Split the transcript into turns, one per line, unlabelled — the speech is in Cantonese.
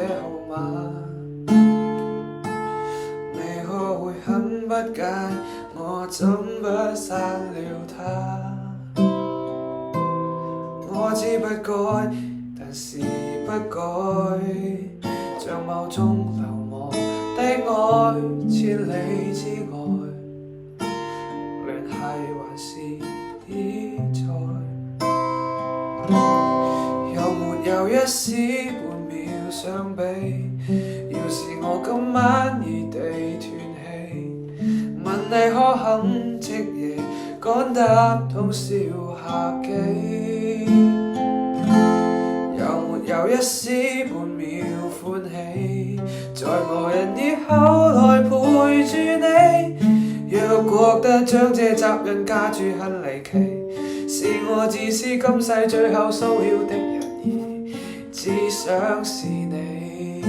號碼，你可會很不解我怎不刪了它？我知不該，但是不改，像某種流亡的愛，千里之外，聯繫還是已在。有沒有一絲半秒相比？要是我今晚異地斷氣，問你可肯即夜趕搭通宵客機？有沒有一絲半秒歡喜？在無人以後來陪住你。若覺得將這責任加諸很離奇，是我自私今世最後騷擾的人兒，只想是你。